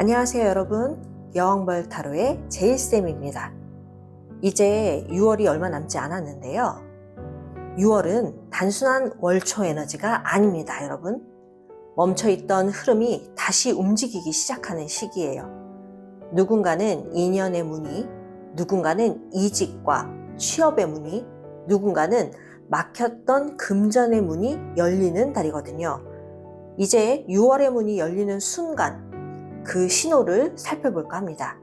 안녕하세요 여러분, 여왕벌 타로의 제일쌤입니다. 이제 6월이 얼마 남지 않았는데요. 6월은 단순한 월초 에너지가 아닙니다 여러분. 멈춰있던 흐름이 다시 움직이기 시작하는 시기예요. 누군가는 인연의 문이, 누군가는 이직과 취업의 문이, 누군가는 막혔던 금전의 문이 열리는 달이거든요. 이제 6월의 문이 열리는 순간 그 신호를 살펴볼까 합니다.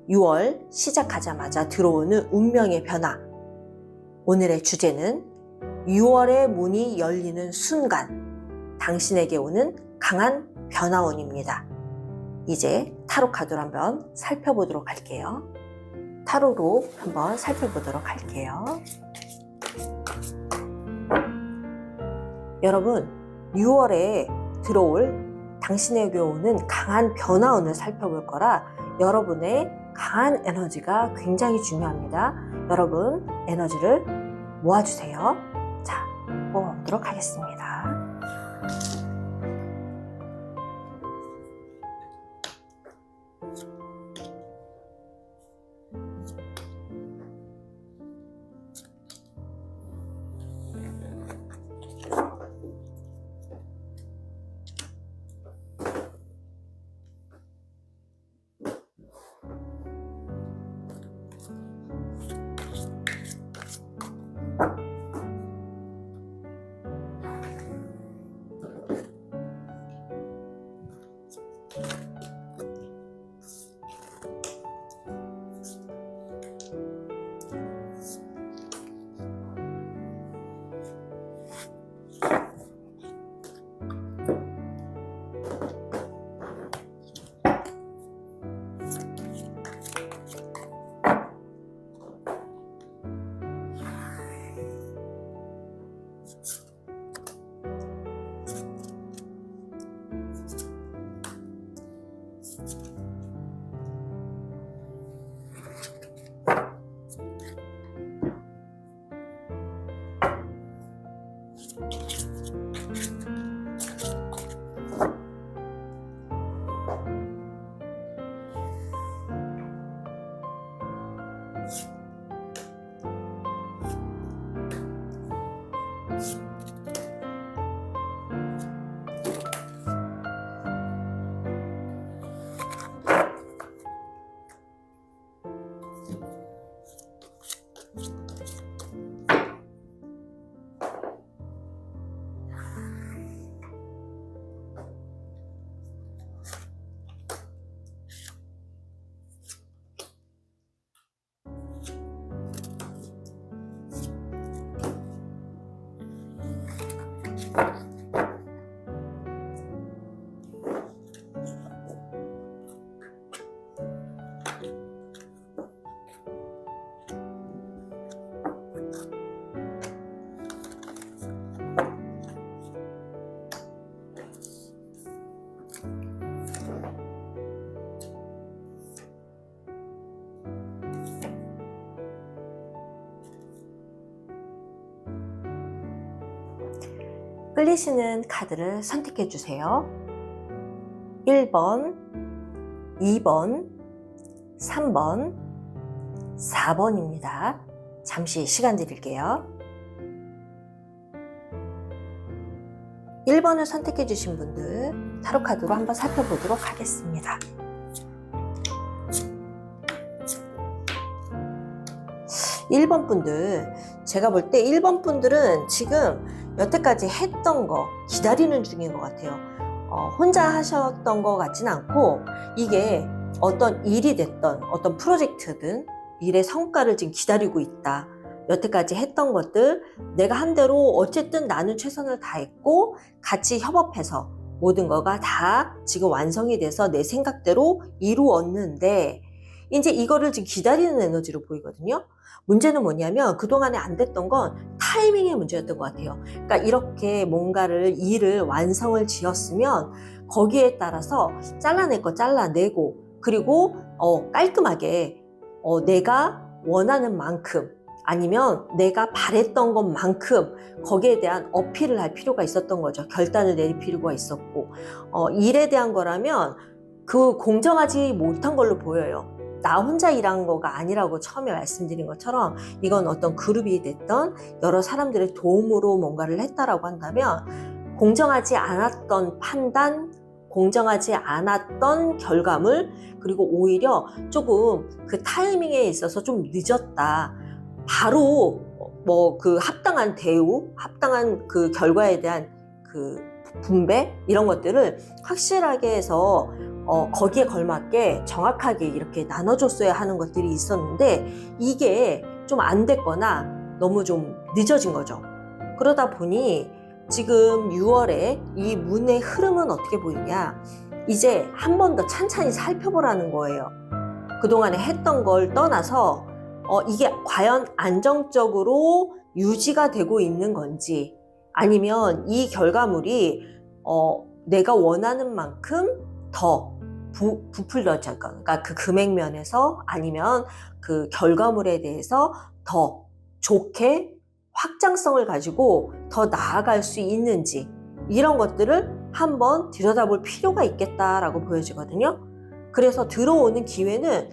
6월 시작하자마자 들어오는 운명의 변화. 오늘의 주제는 6월의 문이 열리는 순간 당신에게 오는 강한 변화원입니다. 이제 타로 카드로 한번 살펴보도록 할게요. 타로로 한번 살펴보도록 할게요. 여러분, 6월에 들어올 당신에게 오는 강한 변화원을 살펴볼 거라 여러분의 강한 에너지가 굉장히 중요합니다. 여러분, 에너지를 모아주세요. 자, 뽑아보도록 하겠습니다. 끌리시는 카드를 선택해 주세요. 1번, 2번, 3번, 4번입니다. 잠시 시간 드릴게요. 1번을 선택해 주신 분들 타로 카드로 한번 살펴보도록 하겠습니다. 1번 분들, 제가 볼 때 1번 분들은 지금 여태까지 했던 거 기다리는 중인 것 같아요. 혼자 하셨던 것 같진 않고 이게 어떤 일이 됐던 어떤 프로젝트든 일의 성과를 지금 기다리고 있다. 여태까지 했던 것들 내가 한 대로 어쨌든 나는 최선을 다했고 같이 협업해서 모든 거가 다 지금 완성이 돼서 내 생각대로 이루었는데 이제 이거를 지금 기다리는 에너지로 보이거든요. 문제는 뭐냐면 그동안에 안 됐던 건 타이밍의 문제였던 것 같아요. 그러니까 이렇게 뭔가를 일을 완성을 지었으면 거기에 따라서 잘라낼 거 잘라내고 그리고 깔끔하게 내가 원하는 만큼 아니면 내가 바랬던 것만큼 거기에 대한 어필을 할 필요가 있었던 거죠. 결단을 내릴 필요가 있었고 일에 대한 거라면 그 공정하지 못한 걸로 보여요. 나 혼자 일한 거가 아니라고 처음에 말씀드린 것처럼 이건 어떤 그룹이 됐던 여러 사람들의 도움으로 뭔가를 했다라고 한다면 공정하지 않았던 판단, 공정하지 않았던 결과물, 그리고 오히려 조금 그 타이밍에 있어서 좀 늦었다. 바로 뭐 그 합당한 대우, 합당한 그 결과에 대한 그 분배 이런 것들을 확실하게 해서 거기에 걸맞게 정확하게 이렇게 나눠줬어야 하는 것들이 있었는데 이게 좀 안 됐거나 너무 좀 늦어진 거죠. 그러다 보니 지금 6월에 이 문의 흐름은 어떻게 보이냐, 이제 한 번 더 찬찬히 살펴보라는 거예요. 그동안에 했던 걸 떠나서 이게 과연 안정적으로 유지가 되고 있는 건지, 아니면 이 결과물이 내가 원하는 만큼 더 부풀려져, 그러니까 그 금액 면에서 아니면 그 결과물에 대해서 더 좋게 확장성을 가지고 더 나아갈 수 있는지, 이런 것들을 한번 들여다볼 필요가 있겠다라고 보여지거든요. 그래서 들어오는 기회는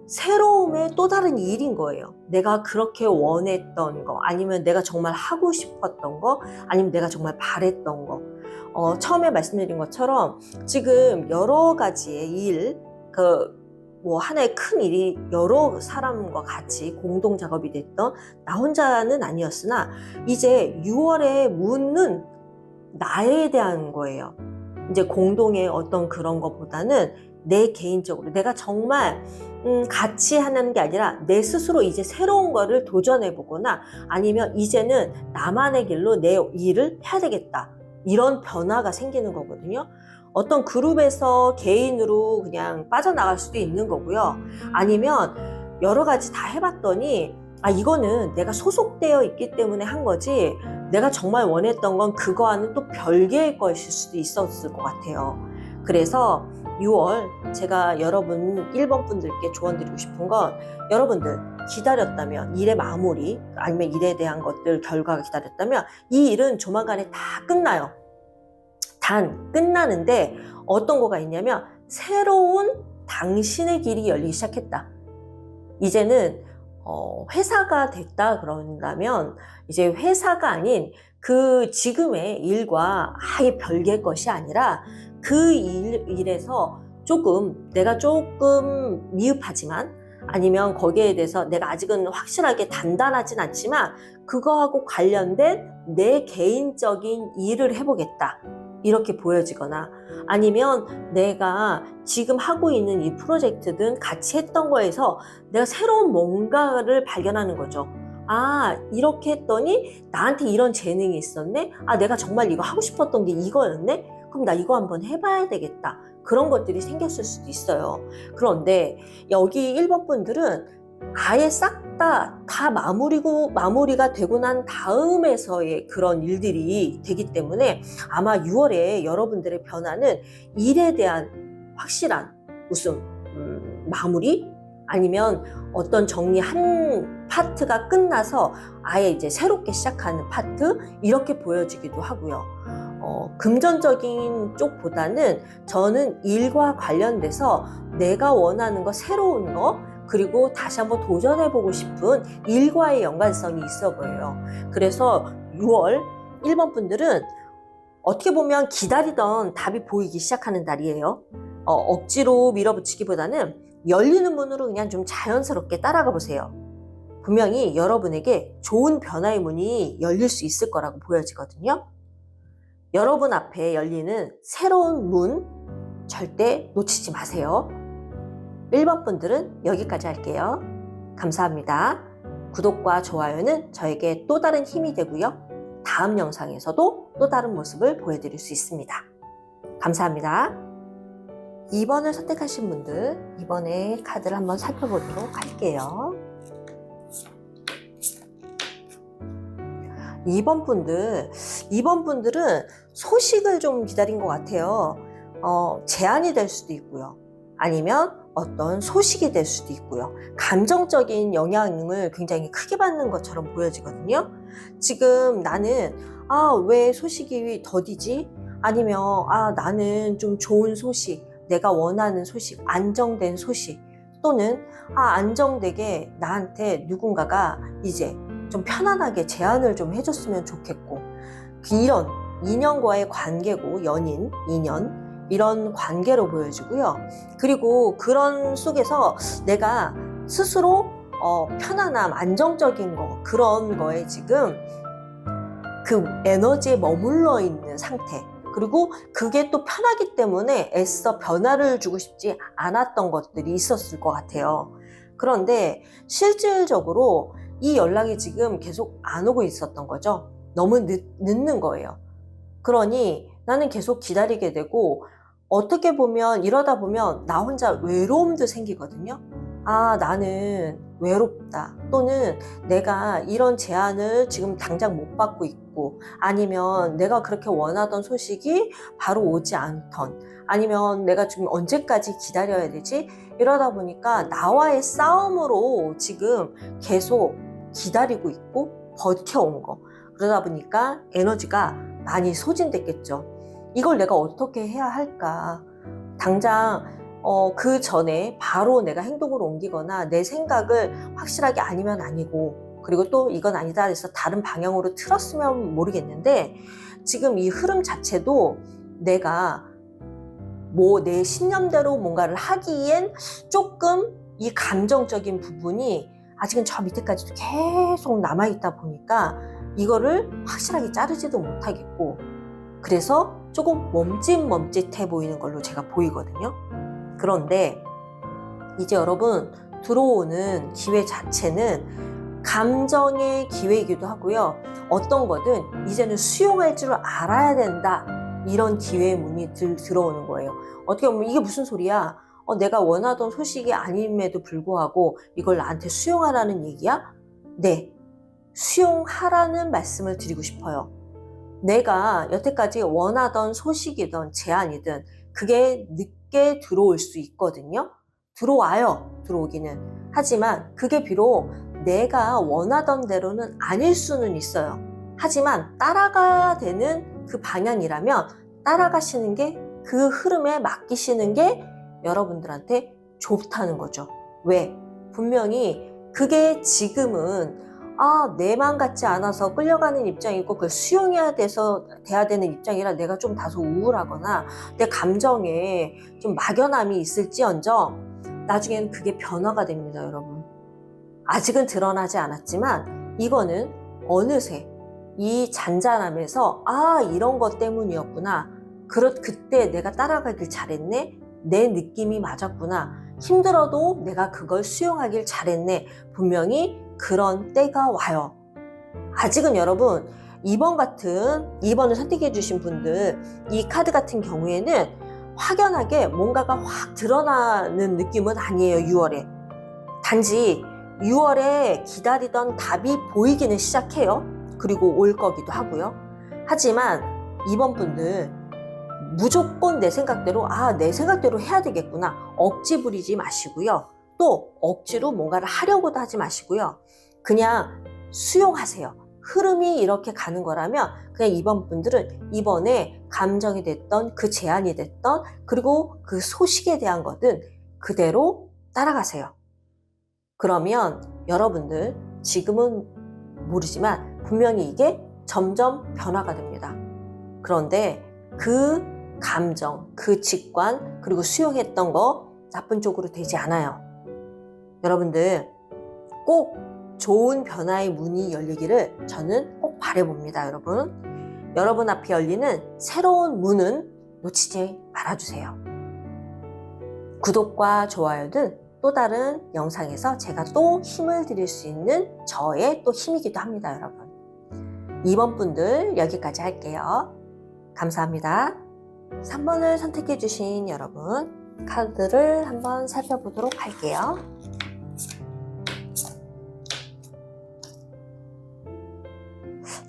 새로움의 또 다른 일인 거예요. 내가 그렇게 원했던 거, 아니면 내가 정말 하고 싶었던 거, 아니면 내가 정말 바랬던 거. 처음에 말씀드린 것처럼 지금 여러 가지의 일, 뭐 하나의 큰 일이 여러 사람과 같이 공동 작업이 됐던 나 혼자는 아니었으나 이제 6월의 문은 나에 대한 거예요. 이제 공동의 어떤 그런 것보다는 내 개인적으로 내가 정말 같이 하는 게 아니라 내 스스로 이제 새로운 거를 도전해 보거나, 아니면 이제는 나만의 길로 내 일을 해야 되겠다, 이런 변화가 생기는 거거든요. 어떤 그룹에서 개인으로 그냥 빠져나갈 수도 있는 거고요. 아니면 여러 가지 다 해봤더니 이거는 내가 소속되어 있기 때문에 한 거지, 내가 정말 원했던 건 그거와는 또 별개의 것일 수도 있었을 것 같아요. 그래서 6월 제가 여러분 1번 분들께 조언 드리고 싶은 건, 여러분들 기다렸다면 일의 마무리, 아니면 일에 대한 것들 결과가 기다렸다면 이 일은 조만간에 다 끝나요. 단 끝나는데 어떤 거가 있냐면 새로운 당신의 길이 열리기 시작했다. 이제는 회사가 됐다 그런다면 이제 회사가 아닌 그 지금의 일과 아예 별개의 것이 아니라 그 일에서 내가 조금 미흡하지만, 아니면 거기에 대해서 내가 아직은 확실하게 단단하진 않지만 그거하고 관련된 내 개인적인 일을 해보겠다, 이렇게 보여지거나, 아니면 내가 지금 하고 있는 이 프로젝트든 같이 했던 거에서 내가 새로운 뭔가를 발견하는 거죠. 이렇게 했더니 나한테 이런 재능이 있었네? 내가 정말 이거 하고 싶었던 게 이거였네? 그럼 나 이거 한번 해봐야 되겠다. 그런 것들이 생겼을 수도 있어요. 그런데 여기 1번 분들은 아예 싹 다 마무리가 되고 난 다음에서의 그런 일들이 되기 때문에 아마 6월에 여러분들의 변화는 일에 대한 확실한 무슨 마무리, 아니면 어떤 정리 한 파트가 끝나서 아예 이제 새롭게 시작하는 파트, 이렇게 보여지기도 하고요. 금전적인 쪽보다는 저는 일과 관련돼서 내가 원하는 거, 새로운 거, 그리고 다시 한번 도전해보고 싶은 일과의 연관성이 있어 보여요. 그래서 6월 1번 분들은 어떻게 보면 기다리던 답이 보이기 시작하는 달이에요. 억지로 밀어붙이기보다는 열리는 문으로 그냥 좀 자연스럽게 따라가 보세요. 분명히 여러분에게 좋은 변화의 문이 열릴 수 있을 거라고 보여지거든요. 여러분 앞에 열리는 새로운 문 절대 놓치지 마세요. 1번 분들은 여기까지 할게요. 감사합니다. 구독과 좋아요는 저에게 또 다른 힘이 되고요. 다음 영상에서도 또 다른 모습을 보여드릴 수 있습니다. 감사합니다. 2번을 선택하신 분들, 이번에 카드를 한번 살펴보도록 할게요. 2번 분들은 소식을 좀 기다린 것 같아요. 제안이 될 수도 있고요. 아니면 어떤 소식이 될 수도 있고요. 감정적인 영향을 굉장히 크게 받는 것처럼 보여지거든요. 지금 나는 왜 소식이 더디지? 아니면 나는 좀 좋은 소식, 내가 원하는 소식, 안정된 소식, 또는 안정되게 나한테 누군가가 이제 좀 편안하게 제안을 좀 해줬으면 좋겠고, 이런 인연과의 관계고, 연인, 인연, 이런 관계로 보여지고요. 그리고 그런 속에서 내가 스스로 편안함, 안정적인 거, 그런 거에 지금 그 에너지에 머물러 있는 상태, 그리고 그게 또 편하기 때문에 애써 변화를 주고 싶지 않았던 것들이 있었을 것 같아요. 그런데 실질적으로 이 연락이 지금 계속 안 오고 있었던 거죠. 너무 늦는 거예요. 그러니 나는 계속 기다리게 되고, 어떻게 보면 이러다 보면 나 혼자 외로움도 생기거든요. 나는 외롭다, 또는 내가 이런 제안을 지금 당장 못 받고 있고, 아니면 내가 그렇게 원하던 소식이 바로 오지 않던, 아니면 내가 지금 언제까지 기다려야 되지? 이러다 보니까 나와의 싸움으로 지금 계속 기다리고 있고 버텨온 거, 그러다 보니까 에너지가 많이 소진됐겠죠. 이걸 내가 어떻게 해야 할까? 당장 그 전에 바로 내가 행동으로 옮기거나 내 생각을 확실하게 아니면 아니고, 그리고 또 이건 아니다 해서 다른 방향으로 틀었으면 모르겠는데, 지금 이 흐름 자체도 내가 내 신념대로 뭔가를 하기엔 조금 이 감정적인 부분이 아직은 저 밑에까지도 계속 남아있다 보니까 이거를 확실하게 자르지도 못하겠고, 그래서 조금 멈칫멈칫해 보이는 걸로 제가 보이거든요. 그런데 이제 여러분, 들어오는 기회 자체는 감정의 기회이기도 하고요. 어떤 거든 이제는 수용할 줄 알아야 된다, 이런 기회의 문이 들어오는 거예요. 어떻게 보면 이게 무슨 소리야? 내가 원하던 소식이 아님에도 불구하고 이걸 나한테 수용하라는 얘기야? 네, 수용하라는 말씀을 드리고 싶어요. 내가 여태까지 원하던 소식이든 제안이든 그게 늦게 들어올 수 있거든요. 들어와요, 들어오기는. 하지만 그게 비록 내가 원하던 대로는 아닐 수는 있어요. 하지만 따라가야 되는 그 방향이라면 따라가시는 게, 그 흐름에 맡기시는 게 여러분들한테 좋다는 거죠. 왜? 분명히 그게 지금은 내 맘 같지 않아서 끌려가는 입장이고 그걸 수용해야 돼야 되는 입장이라 내가 좀 다소 우울하거나 내 감정에 좀 막연함이 있을지언정 나중에는 그게 변화가 됩니다, 여러분. 아직은 드러나지 않았지만 이거는 어느새 이 잔잔함에서 이런 것 때문이었구나, 그때 내가 따라가길 잘했네, 내 느낌이 맞았구나, 힘들어도 내가 그걸 수용하길 잘했네, 분명히 그런 때가 와요. 아직은 여러분, 2번을 선택해 주신 분들, 이 카드 같은 경우에는 확연하게 뭔가가 확 드러나는 느낌은 아니에요, 6월에. 단지 6월에 기다리던 답이 보이기는 시작해요. 그리고 올 거기도 하고요. 하지만 2번 분들, 무조건 내 생각대로 해야 되겠구나, 억지 부리지 마시고요. 또 억지로 뭔가를 하려고도 하지 마시고요. 그냥 수용하세요. 흐름이 이렇게 가는 거라면 그냥 2번 분들은 이번에 감정이 됐던, 그 제안이 됐던, 그리고 그 소식에 대한 거든 그대로 따라가세요. 그러면 여러분들 지금은 모르지만 분명히 이게 점점 변화가 됩니다. 그런데 그 감정, 그 직관, 그리고 수용했던 거 나쁜 쪽으로 되지 않아요. 여러분들 꼭 좋은 변화의 문이 열리기를 저는 꼭 바라봅니다, 여러분. 여러분 앞에 열리는 새로운 문은 놓치지 말아주세요. 구독과 좋아요 등 또 다른 영상에서 제가 또 힘을 드릴 수 있는 저의 또 힘이기도 합니다, 여러분. 2번 분들 여기까지 할게요. 감사합니다. 3번을 선택해 주신 여러분, 카드를 한번 살펴보도록 할게요.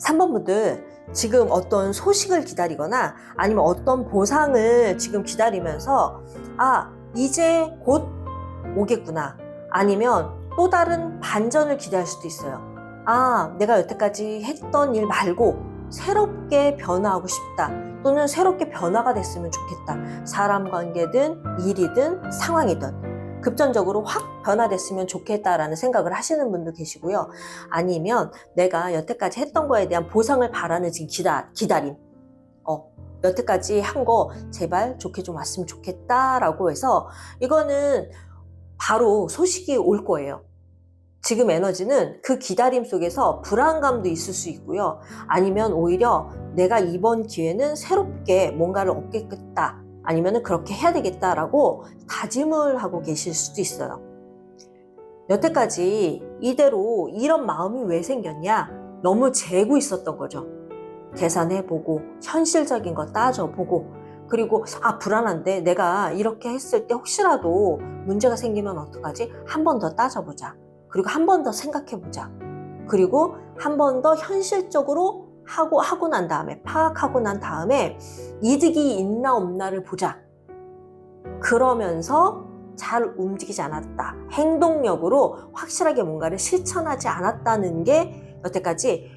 3번 분들, 지금 어떤 소식을 기다리거나 아니면 어떤 보상을 지금 기다리면서 이제 곧 오겠구나, 아니면 또 다른 반전을 기대할 수도 있어요. 내가 여태까지 했던 일 말고 새롭게 변화하고 싶다, 또는 새롭게 변화가 됐으면 좋겠다. 사람 관계든 일이든 상황이든 급전적으로 확 변화됐으면 좋겠다라는 생각을 하시는 분도 계시고요. 아니면 내가 여태까지 했던 거에 대한 보상을 바라는 지금 기다림. 여태까지 한 거 제발 좋게 좀 왔으면 좋겠다라고 해서 이거는 바로 소식이 올 거예요. 지금 에너지는 그 기다림 속에서 불안감도 있을 수 있고요. 아니면 오히려 내가 이번 기회는 새롭게 뭔가를 얻겠다. 아니면 그렇게 해야 되겠다라고 다짐을 하고 계실 수도 있어요. 여태까지 이대로 이런 마음이 왜 생겼냐? 너무 재고 있었던 거죠. 계산해보고 현실적인 거 따져보고 그리고 불안한데 내가 이렇게 했을 때 혹시라도 문제가 생기면 어떡하지? 한 번 더 따져보자. 그리고 한 번 더 생각해보자. 그리고 한 번 더 현실적으로 하고 난 다음에 파악하고 난 다음에 이득이 있나 없나를 보자. 그러면서 잘 움직이지 않았다. 행동력으로 확실하게 뭔가를 실천하지 않았다는 게 여태까지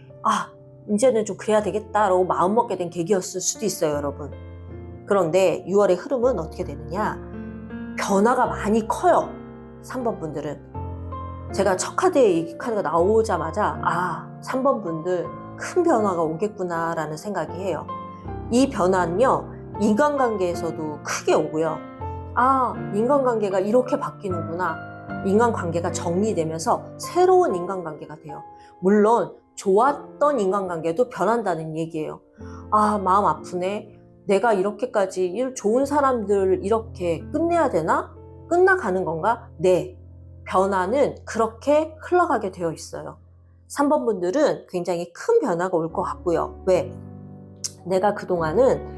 이제는 좀 그래야 되겠다라고 마음먹게 된 계기였을 수도 있어요, 여러분. 그런데 6월의 흐름은 어떻게 되느냐? 변화가 많이 커요. 3번 분들은. 제가 첫 카드에 이 카드가 나오자마자 3번 분들 큰 변화가 오겠구나라는 생각이 해요. 이 변화는요, 인간관계에서도 크게 오고요. 인간관계가 이렇게 바뀌는구나. 인간관계가 정리되면서 새로운 인간관계가 돼요. 물론 좋았던 인간관계도 변한다는 얘기예요. 마음 아프네. 내가 이렇게까지 좋은 사람들 이렇게 끝내야 되나? 끝나가는 건가? 네. 변화는 그렇게 흘러가게 되어 있어요. 3번 분들은 굉장히 큰 변화가 올 것 같고요. 왜? 내가 그동안은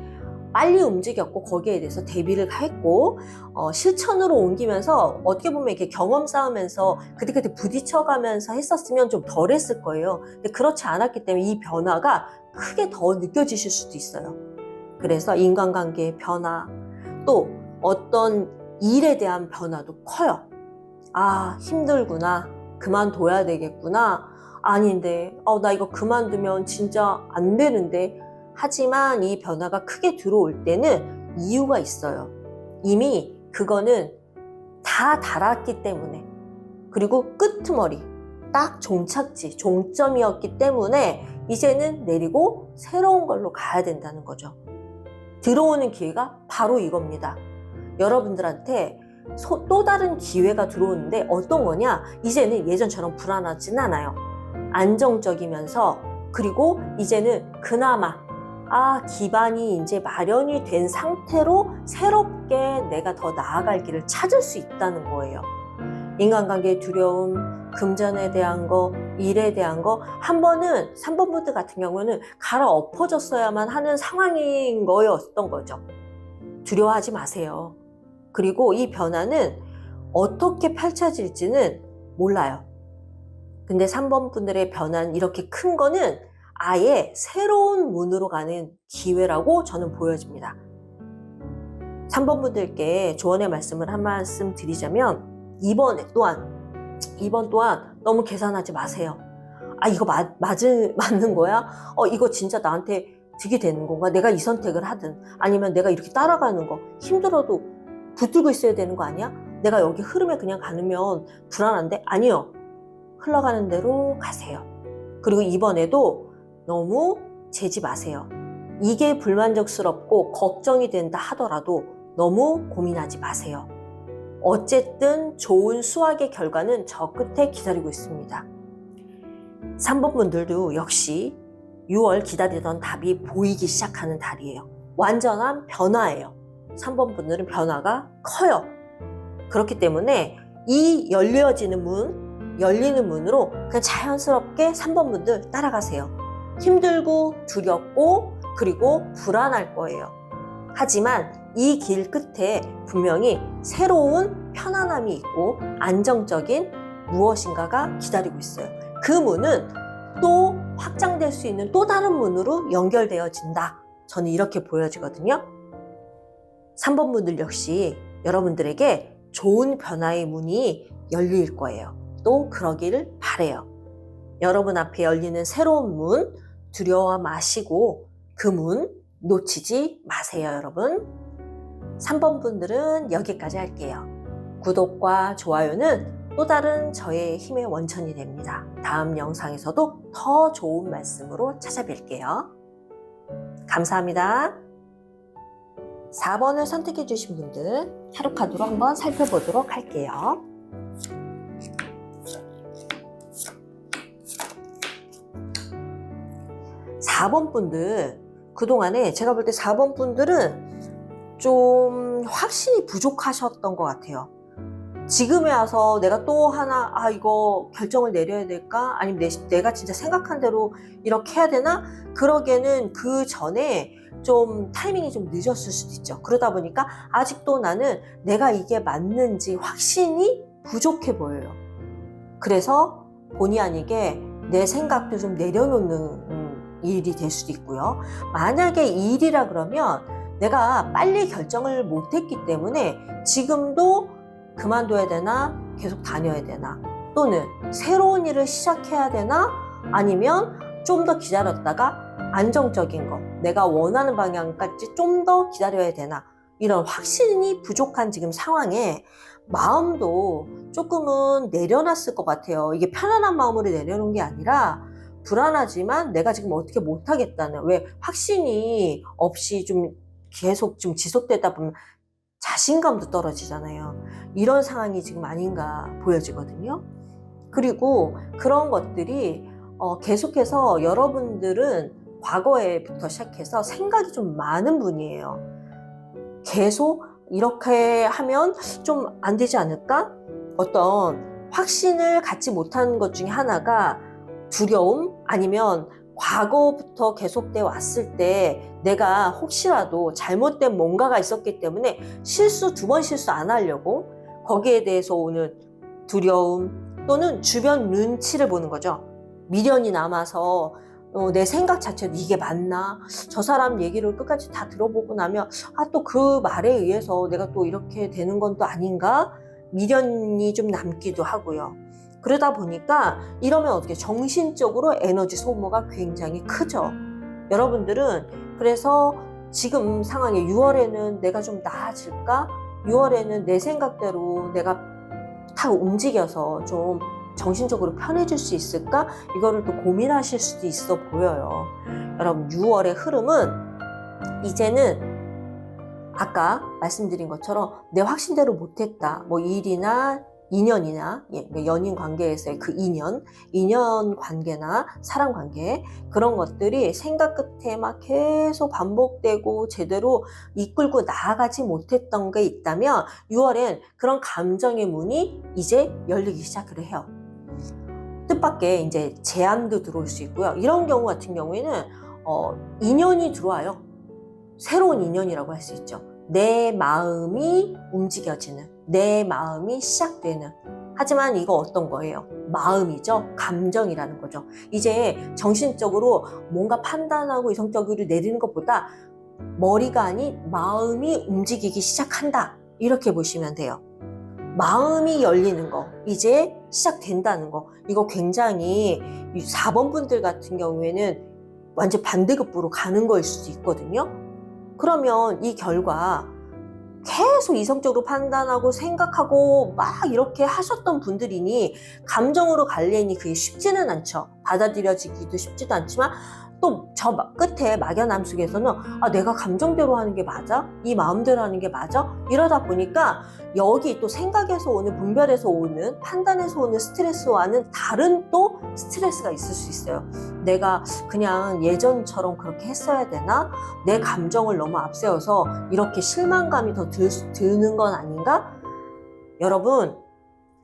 빨리 움직였고 거기에 대해서 대비를 했고 실천으로 옮기면서 어떻게 보면 이렇게 경험 쌓으면서 그때 부딪혀가면서 했었으면 좀 덜 했을 거예요. 근데 그렇지 않았기 때문에 이 변화가 크게 더 느껴지실 수도 있어요. 그래서 인간관계의 변화, 또 어떤 일에 대한 변화도 커요. 힘들구나. 그만둬야 되겠구나. 아닌데, 나 이거 그만두면 진짜 안 되는데. 하지만 이 변화가 크게 들어올 때는 이유가 있어요. 이미 그거는 다 달았기 때문에. 그리고 끄트머리, 딱 종착지, 종점이었기 때문에 이제는 내리고 새로운 걸로 가야 된다는 거죠. 들어오는 기회가 바로 이겁니다. 여러분들한테 또 다른 기회가 들어오는데 어떤 거냐? 이제는 예전처럼 불안하진 않아요. 안정적이면서 그리고 이제는 그나마 기반이 이제 마련이 된 상태로 새롭게 내가 더 나아갈 길을 찾을 수 있다는 거예요. 인간관계의 두려움, 금전에 대한 거, 일에 대한 거, 한 번은 3번 분들 같은 경우는 갈아엎어졌어야만 하는 상황인 거였던 거죠. 두려워하지 마세요. 그리고 이 변화는 어떻게 펼쳐질지는 몰라요. 근데 3번 분들의 변화는 이렇게 큰 거는 아예 새로운 문으로 가는 기회라고 저는 보여집니다. 3번 분들께 조언의 말씀을 한 말씀 드리자면 이번 또한 너무 계산하지 마세요. 이거 맞는 거야? 이거 진짜 나한테 득이 되는 건가? 내가 이 선택을 하든 아니면 내가 이렇게 따라가는 거 힘들어도 붙들고 있어야 되는 거 아니야? 내가 여기 흐름에 그냥 가면 불안한데? 아니요. 흘러가는 대로 가세요. 그리고 이번에도 너무 재지 마세요. 이게 불만족스럽고 걱정이 된다 하더라도 너무 고민하지 마세요. 어쨌든 좋은 수학의 결과는 저 끝에 기다리고 있습니다. 3번 분들도 역시 6월 기다리던 답이 보이기 시작하는 달이에요. 완전한 변화예요. 3번 분들은 변화가 커요. 그렇기 때문에 이 열리는 문으로 그냥 자연스럽게 3번 분들 따라가세요. 힘들고 두렵고 그리고 불안할 거예요. 하지만 이 길 끝에 분명히 새로운 편안함이 있고 안정적인 무엇인가가 기다리고 있어요. 그 문은 또 확장될 수 있는 또 다른 문으로 연결되어진다. 저는 이렇게 보여지거든요. 3번 분들 역시 여러분들에게 좋은 변화의 문이 열릴 거예요. 또 그러기를 바래요. 여러분 앞에 열리는 새로운 문 두려워 마시고 그 문 놓치지 마세요, 여러분. 3번 분들은 여기까지 할게요. 구독과 좋아요는 또 다른 저의 힘의 원천이 됩니다. 다음 영상에서도 더 좋은 말씀으로 찾아뵐게요. 감사합니다. 4번을 선택해 주신 분들 타로 카드로 한번 살펴보도록 할게요. 4번 분들, 그동안에 제가 볼 때 4번 분들은 좀 확신이 부족하셨던 것 같아요. 지금에 와서 내가 또 하나 이거 결정을 내려야 될까? 아니면 내가 진짜 생각한 대로 이렇게 해야 되나? 그러기에는 그 전에 좀 타이밍이 좀 늦었을 수도 있죠. 그러다 보니까 아직도 나는 내가 이게 맞는지 확신이 부족해 보여요. 그래서 본의 아니게 내 생각도 좀 내려놓는 일이 될 수도 있고요. 만약에 이 일이라 그러면 내가 빨리 결정을 못했기 때문에 지금도 그만둬야 되나? 계속 다녀야 되나? 또는 새로운 일을 시작해야 되나? 아니면 좀 더 기다렸다가 안정적인 거, 내가 원하는 방향까지 좀 더 기다려야 되나? 이런 확신이 부족한 지금 상황에 마음도 조금은 내려놨을 것 같아요. 이게 편안한 마음으로 내려놓은 게 아니라 불안하지만 내가 지금 어떻게 못하겠다는, 왜 확신이 없이 좀 계속 좀 지속되다 보면 자신감도 떨어지잖아요. 이런 상황이 지금 아닌가 보여지거든요. 그리고 그런 것들이 계속해서 여러분들은 과거에부터 시작해서 생각이 좀 많은 분이에요. 계속 이렇게 하면 좀 안 되지 않을까? 어떤 확신을 갖지 못한 것 중에 하나가 두려움, 아니면 과거부터 계속돼 왔을 때 내가 혹시라도 잘못된 뭔가가 있었기 때문에 두 번 실수 안 하려고 거기에 대해서 오는 두려움, 또는 주변 눈치를 보는 거죠. 미련이 남아서 내 생각 자체도 이게 맞나? 저 사람 얘기를 끝까지 다 들어보고 나면 또 그 말에 의해서 내가 또 이렇게 되는 건 또 아닌가? 미련이 좀 남기도 하고요. 그러다 보니까 이러면 어떻게 정신적으로 에너지 소모가 굉장히 크죠. 여러분들은 그래서 지금 상황에 6월에는 내가 좀 나아질까? 6월에는 내 생각대로 내가 다 움직여서 좀 정신적으로 편해질 수 있을까? 이거를 또 고민하실 수도 있어 보여요. 여러분, 6월의 흐름은 이제는 아까 말씀드린 것처럼 내 확신대로 못했다. 뭐 일이나 인연이나 연인 관계에서의 그 인연 관계나 사랑 관계, 그런 것들이 생각 끝에 막 계속 반복되고 제대로 이끌고 나아가지 못했던 게 있다면 6월엔 그런 감정의 문이 이제 열리기 시작을 해요. 뜻밖의 이제 제안도 들어올 수 있고요. 이런 경우 같은 경우에는 인연이 들어와요. 새로운 인연이라고 할 수 있죠. 내 마음이 움직여지는, 내 마음이 시작되는. 하지만 이거 어떤 거예요? 마음이죠. 감정이라는 거죠. 이제 정신적으로 뭔가 판단하고 이성적으로 내리는 것보다 머리가 아닌 마음이 움직이기 시작한다. 이렇게 보시면 돼요. 마음이 열리는 거, 이제 시작된다는 거. 이거 굉장히 4번 분들 같은 경우에는 완전 반대급부로 가는 거일 수도 있거든요. 그러면 이 결과 계속 이성적으로 판단하고 생각하고 막 이렇게 하셨던 분들이니 감정으로 갈래니 그게 쉽지는 않죠. 받아들여지기도 쉽지도 않지만 또 저 끝에 막연함 속에서는 내가 감정대로 하는 게 맞아? 이 마음대로 하는 게 맞아? 이러다 보니까 여기 또 생각에서 오는, 분별에서 오는, 판단에서 오는 스트레스와는 다른 또 스트레스가 있을 수 있어요. 내가 그냥 예전처럼 그렇게 했어야 되나? 내 감정을 너무 앞세워서 이렇게 실망감이 더 드는 건 아닌가? 여러분,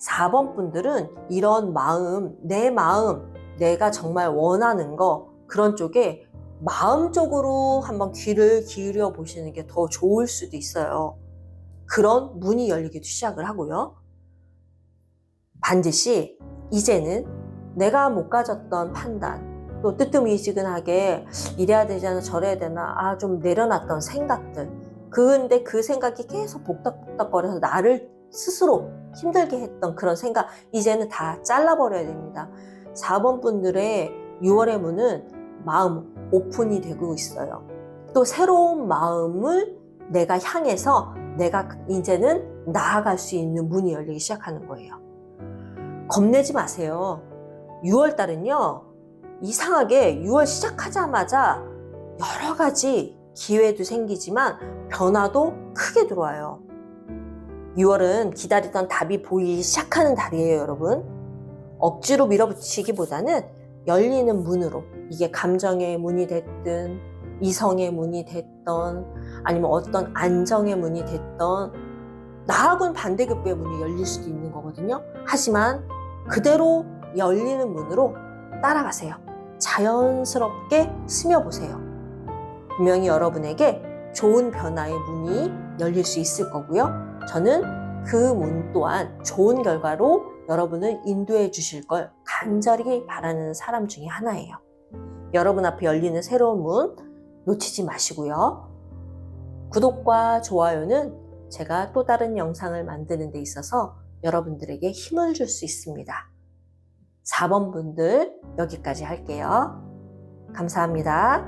4번 분들은 이런 마음, 내 마음, 내가 정말 원하는 거, 그런 쪽에 마음적으로 한번 귀를 기울여 보시는 게 더 좋을 수도 있어요. 그런 문이 열리기도 시작을 하고요. 반드시 이제는 내가 못 가졌던 판단, 또 뜨뜻미지근하게 이래야 되잖아, 저래야 되나, 좀 내려놨던 생각들. 근데 그 생각이 계속 복닥복닥거려서 나를 스스로 힘들게 했던 그런 생각, 이제는 다 잘라버려야 됩니다. 4번 분들의 6월의 문은 마음 오픈이 되고 있어요. 또 새로운 마음을 내가 향해서 내가 이제는 나아갈 수 있는 문이 열리기 시작하는 거예요. 겁내지 마세요. 6월 달은요, 이상하게 6월 시작하자마자 여러 가지 기회도 생기지만 변화도 크게 들어와요. 6월은 기다리던 답이 보이기 시작하는 달이에요, 여러분. 억지로 밀어붙이기보다는 열리는 문으로, 이게 감정의 문이 됐든 이성의 문이 됐던 아니면 어떤 안정의 문이 됐던 나하고는 반대급부의 문이 열릴 수도 있는 거거든요. 하지만 그대로 열리는 문으로 따라가세요. 자연스럽게 스며보세요. 분명히 여러분에게 좋은 변화의 문이 열릴 수 있을 거고요. 저는 그 문 또한 좋은 결과로 여러분을 인도해 주실 걸 간절히 바라는 사람 중에 하나예요. 여러분 앞에 열리는 새로운 문 놓치지 마시고요. 구독과 좋아요는 제가 또 다른 영상을 만드는 데 있어서 여러분들에게 힘을 줄 수 있습니다. 4번 분들 여기까지 할게요. 감사합니다.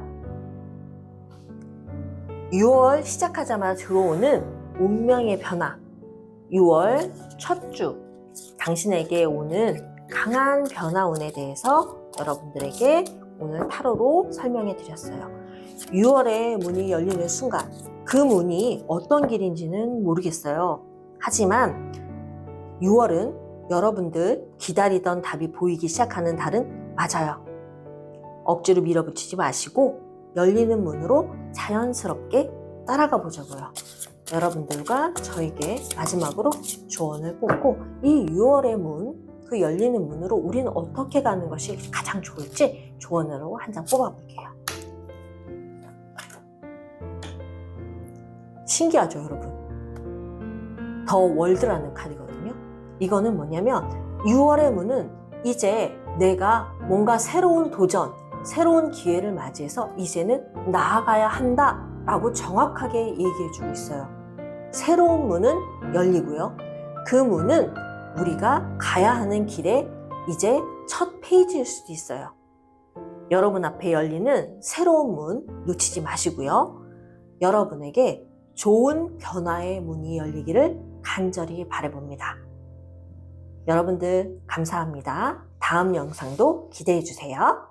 6월 시작하자마자 들어오는 운명의 변화, 6월 첫 주 당신에게 오는 강한 변화운에 대해서 여러분들에게 오늘 타로로 설명해 드렸어요. 6월에 문이 열리는 순간 그 문이 어떤 길인지는 모르겠어요. 하지만 6월은 여러분들 기다리던 답이 보이기 시작하는 달은 맞아요. 억지로 밀어붙이지 마시고 열리는 문으로 자연스럽게 따라가 보자고요. 여러분들과 저에게 마지막으로 조언을 뽑고 이 6월의 문, 그 열리는 문으로 우리는 어떻게 가는 것이 가장 좋을지 조언으로 한 장 뽑아볼게요. 신기하죠, 여러분? 더 월드라는 카드거든요. 이거는 뭐냐면 6월의 문은 이제 내가 뭔가 새로운 도전, 새로운 기회를 맞이해서 이제는 나아가야 한다 라고 정확하게 얘기해주고 있어요. 새로운 문은 열리고요. 그 문은 우리가 가야 하는 길에 이제 첫 페이지일 수도 있어요. 여러분 앞에 열리는 새로운 문 놓치지 마시고요. 여러분에게 좋은 변화의 문이 열리기를 간절히 바라봅니다. 여러분들 감사합니다. 다음 영상도 기대해 주세요.